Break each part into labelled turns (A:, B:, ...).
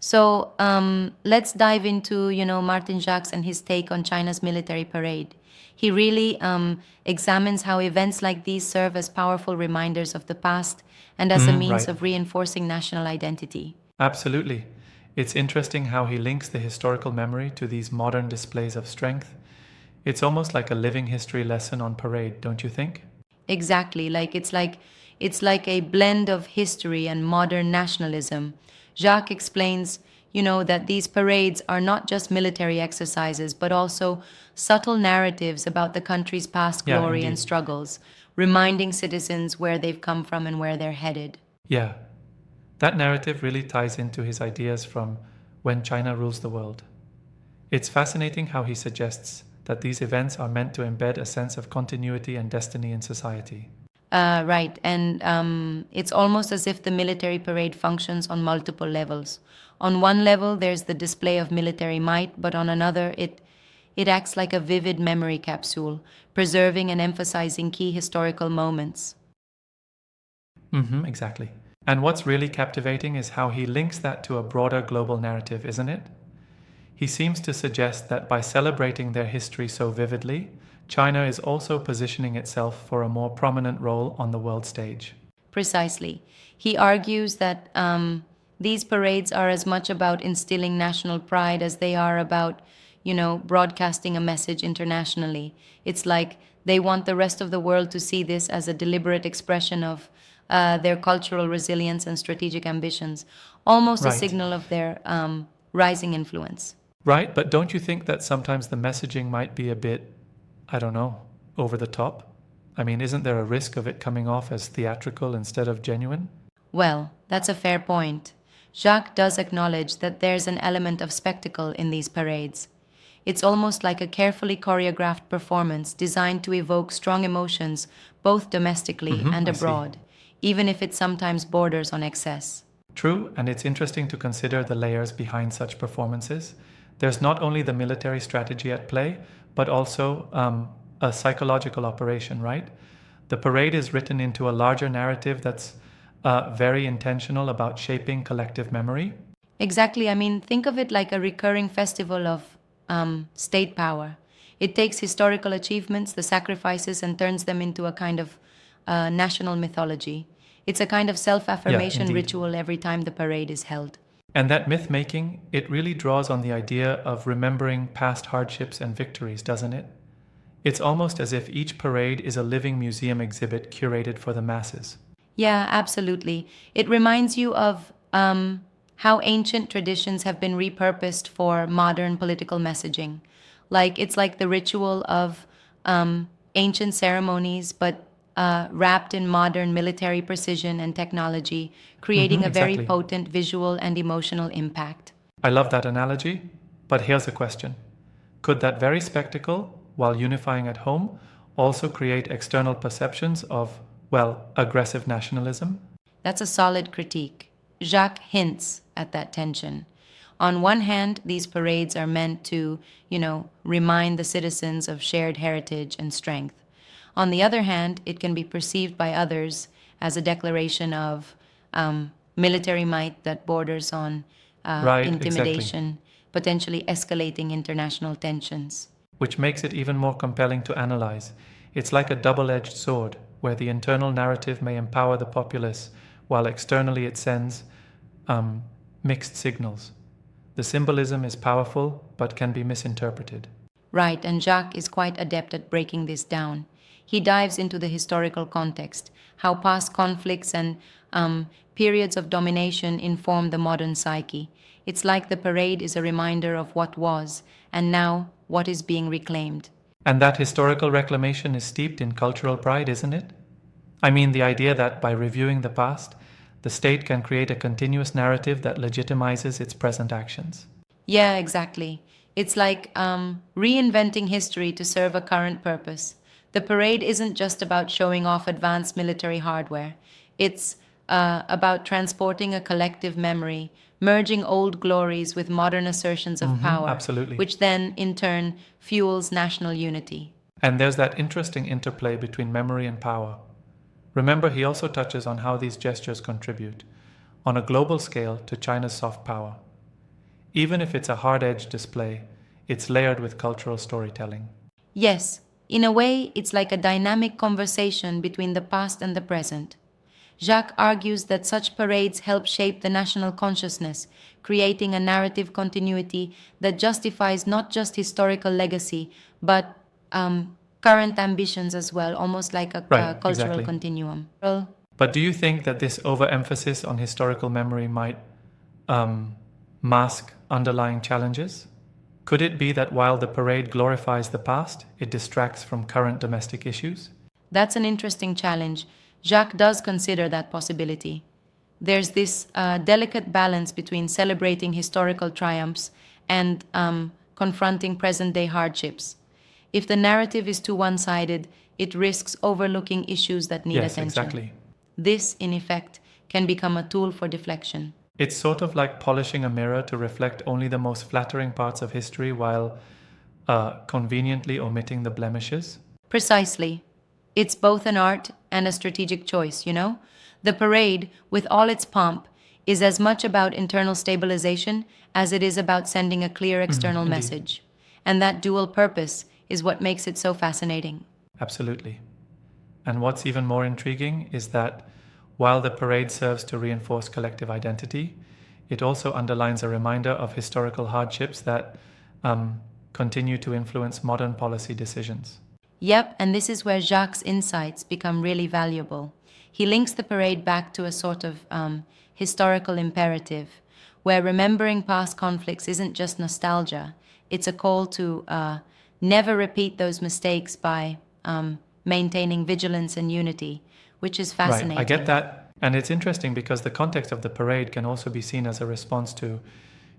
A: So let's dive into, Martin Jacques and his take on China's military parade. He really examines how events like these serve as powerful reminders of the past and as a means
B: Right.
A: of reinforcing national identity.
B: Absolutely. It's interesting how he links the historical memory to these modern displays of strength. It's almost like a living history lesson on parade, don't you think?
A: Exactly, like it's like a blend of history and modern nationalism. Jacques explains, that these parades are not just military exercises, but also subtle narratives about the country's past
B: Yeah,
A: glory and
B: indeed.
A: struggles, reminding citizens where they've come from and where they're headed.
B: Yeah. That narrative really ties into his ideas from When China Rules the World. It's fascinating how he suggests that these events are meant to embed a sense of continuity and destiny in society.
A: Right, and it's almost as if the military parade functions on multiple levels. On one level, there's the display of military might, but on another, it acts like a vivid memory capsule, preserving and emphasizing key historical moments.
B: Exactly. And what's really captivating is how he links that to a broader global narrative, isn't it? He seems to suggest that by celebrating their history so vividly, China is also positioning itself for a more prominent role on the world stage.
A: Precisely. He argues that these parades are as much about instilling national pride as they are about, broadcasting a message internationally. It's like they want the rest of the world to see this as a deliberate expression of their cultural resilience and strategic ambitions, almost a
B: Right.
A: signal of their rising influence.
B: Right, but don't you think that sometimes the messaging might be a bit, I don't know, over the top? I mean, isn't there a risk of it coming off as theatrical instead of genuine?
A: Well, that's a fair point. Jacques does acknowledge that there's an element of spectacle in these parades. It's almost like a carefully choreographed performance designed to evoke strong emotions both domestically and
B: I see.
A: abroad, even if it sometimes borders on excess.
B: True, and it's interesting to consider the layers behind such performances. There's not only the military strategy at play, but also a psychological operation, right? The parade is written into a larger narrative that's very intentional about shaping collective memory.
A: Exactly, I mean, think of it like a recurring festival of state power. It takes historical achievements, the sacrifices, and turns them into a kind of national mythology. It's a kind of self
B: Yeah,
A: affirmation
B: indeed.
A: ritual every time the parade is held.
B: And that myth making, it really draws on the idea of remembering past hardships and victories, doesn't it? It's almost as if each parade is a living museum exhibit curated for the masses.
A: Yeah, absolutely. It reminds you of how ancient traditions have been repurposed for modern political messaging. Like it's like the ritual of ancient ceremonies, but wrapped in modern military precision and technology, creating a very
B: Exactly.
A: potent visual and emotional impact.
B: I love that analogy, but here's a question. Could that very spectacle, while unifying at home, also create external perceptions of, well, aggressive nationalism?
A: That's a solid critique. Jacques hints at that tension. On one hand, these parades are meant to, remind the citizens of shared heritage and strength. On the other hand, it can be perceived by others as a declaration of military might that borders on
B: Right, exactly.
A: intimidation, potentially escalating international tensions.
B: Which makes it even more compelling to analyze. It's like a double edged sword, where the internal narrative may empower the populace, while externally it sends um, mixed signals. The symbolism is powerful, but can be misinterpreted.
A: Right, and Jacques is quite adept at breaking this down. He dives into the historical context, how past conflicts and periods of domination inform the modern psyche. It's like the parade is a reminder of what was, and now what is being reclaimed.
B: And that historical reclamation is steeped in cultural pride, isn't it? I mean, the idea that by reviewing the past, the state can create a continuous narrative that legitimizes its present actions.
A: Yeah, exactly. It's like reinventing history to serve a current purpose. The parade isn't just about showing off advanced military hardware, it's about transporting a collective memory, merging old glories with modern assertions of power,
B: Absolutely.
A: which then, in turn, fuels national unity.
B: And there's that interesting interplay between memory and power. Remember, he also touches on how these gestures contribute, on a global scale, to China's soft power. Even if it's a hard-edged display, it's layered with cultural storytelling.
A: Yes, in a way, it's like a dynamic conversation between the past and the present. Jacques argues that such parades help shape the national consciousness, creating a narrative continuity that justifies not just historical legacy, but current ambitions as well, almost like
B: Right,
A: a cultural
B: exactly.
A: continuum. Well,
B: But do you think that this overemphasis on historical memory might um, mask underlying challenges? Could it be that while the parade glorifies the past, it distracts from current domestic issues?
A: that's an interesting challenge. Jacques does consider that possibility. There's this delicate balance between celebrating historical triumphs and confronting present day hardships. If the narrative is too one sided, it risks overlooking issues that need
B: Yes,
A: attention.
B: exactly.
A: This, in effect, can become a tool for deflection.
B: It's sort of like polishing a mirror to reflect only the most flattering parts of history while conveniently omitting the blemishes.
A: Precisely. It's both an art and a strategic choice, you know? The parade, with all its pomp, is as much about internal stabilization as it is about sending a clear external
B: Indeed.
A: message. And that dual purpose is what makes it so fascinating.
B: Absolutely. And what's even more intriguing is that while the parade serves to reinforce collective identity, it also underlines a reminder of historical hardships that continue to influence modern policy decisions.
A: Yep, and this is where Jacques' insights become really valuable. He links the parade back to a sort of historical imperative, where remembering past conflicts isn't just nostalgia, it's a call to never repeat those mistakes by maintaining vigilance and unity, which is
B: Right, I get
A: fascinating.
B: that. And it's interesting because the context of the parade can also be seen as a response to,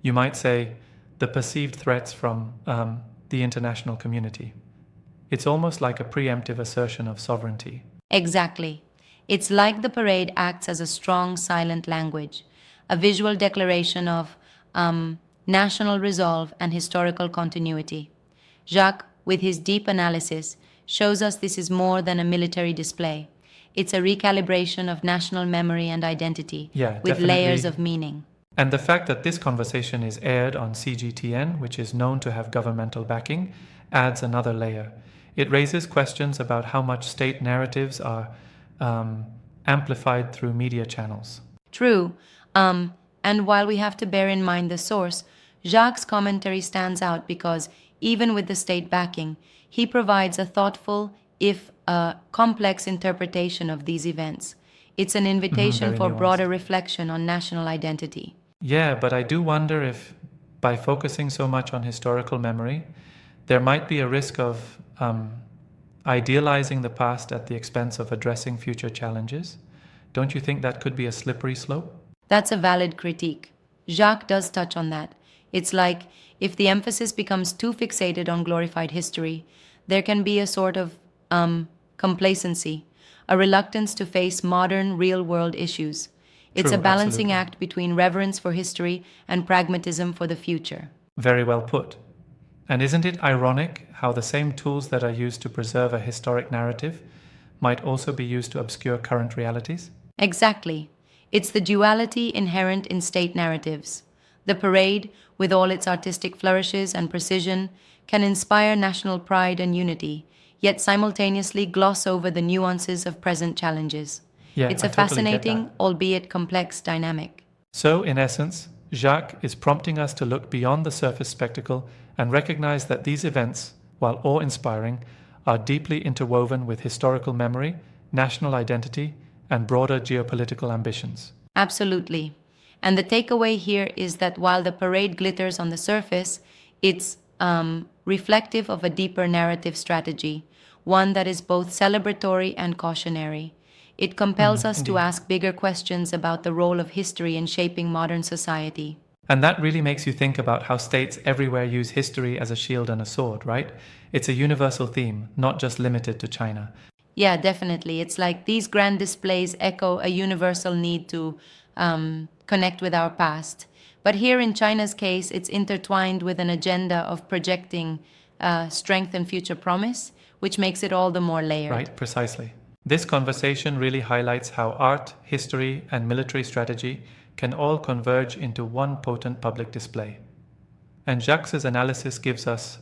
B: you might say, the perceived threats from the international community. It's almost like a preemptive assertion of sovereignty.
A: Exactly. It's like the parade acts as a strong, silent language, a visual declaration of national resolve and historical continuity. Jacques, with his deep analysis, shows us this is more than a military display. It's a recalibration of national memory and identity
B: Yeah,
A: with layers
B: definitely.
A: of meaning.
B: And the fact that this conversation is aired on CGTN, which is known to have governmental backing, adds another layer. It raises questions about how much state narratives are amplified through media channels.
A: True. And while we have to bear in mind the source, Jacques' commentary stands out because, even with the state backing, he provides a thoughtful, if complex interpretation of these events. It's an invitation
B: Very
A: for broader
B: nuanced.
A: reflection on national identity.
B: Yeah, but I do wonder if by focusing so much on historical memory, there might be a risk of idealizing the past at the expense of addressing future challenges. Don't you think that could be a slippery slope?
A: That's a valid critique. Jacques does touch on that. It's like if the emphasis becomes too fixated on glorified history, there can be a sort of complacency, a reluctance to face modern, real world issues. It's a
B: True,
A: balancing
B: absolutely.
A: act between reverence for history and pragmatism for the future.
B: Very well put. And isn't it ironic how the same tools that are used to preserve a historic narrative might also be used to obscure current realities?
A: Exactly. It's the duality inherent in state narratives. The parade, with all its artistic flourishes and precision, can inspire national pride and unity, yet simultaneously gloss over the nuances of present challenges.
B: Yeah,
A: It's
B: I
A: a
B: totally get that.
A: fascinating, albeit complex, dynamic.
B: So, in essence, Jacques is prompting us to look beyond the surface spectacle and recognize that these events, while awe inspiring, are deeply interwoven with historical memory, national identity, and broader geopolitical ambitions.
A: Absolutely. And the takeaway here is that while the parade glitters on the surface, it's reflective of a deeper narrative strategy, one that is both celebratory and cautionary. It compels us to
B: Indeed.
A: ask bigger questions about the role of history in shaping modern society.
B: And that really makes you think about how states everywhere use history as a shield and a sword, right? It's a universal theme, not just limited to China.
A: Yeah, definitely. It's like these grand displays echo a universal need to connect with our past. But here in China's case, it's intertwined with an agenda of projecting strength and future promise, which makes it all the more layered.
B: Right, precisely. This conversation really highlights how art, history, and military strategy can all converge into one potent public display. And Jacques' analysis gives us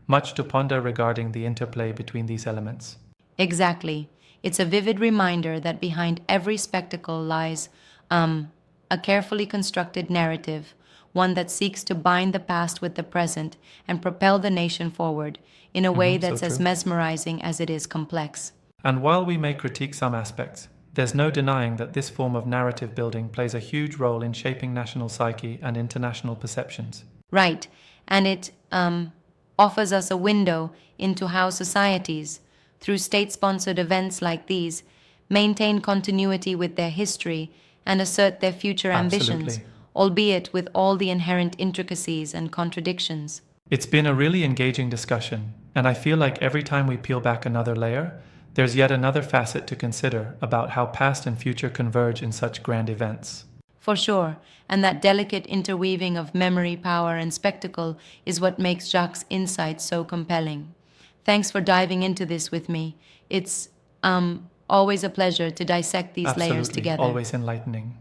B: much to ponder regarding the interplay between these elements.
A: Exactly. It's a vivid reminder that behind every spectacle lies a carefully constructed narrative, one that seeks to bind the past with the present and propel the nation forward in a way
B: So
A: that's as
B: true.
A: mesmerizing as it is complex.
B: And while we may critique some aspects, there's no denying that this form of narrative building plays a huge role in shaping national psyche and international perceptions.
A: Right. And it offers us a window into how societies, through state sponsored events like these, maintain continuity with their history and assert their future ambitions,
B: Absolutely.
A: albeit with all the inherent intricacies and contradictions.
B: It's been a really engaging discussion, and I feel like every time we peel back another layer, there's yet another facet to consider about how past and future converge in such grand events.
A: For sure, and that delicate interweaving of memory, power, and spectacle is what makes Jacques' insight so compelling. Thanks for diving into this with me. It's always a pleasure to dissect these layers
B: Absolutely,
A: together.
B: always enlightening.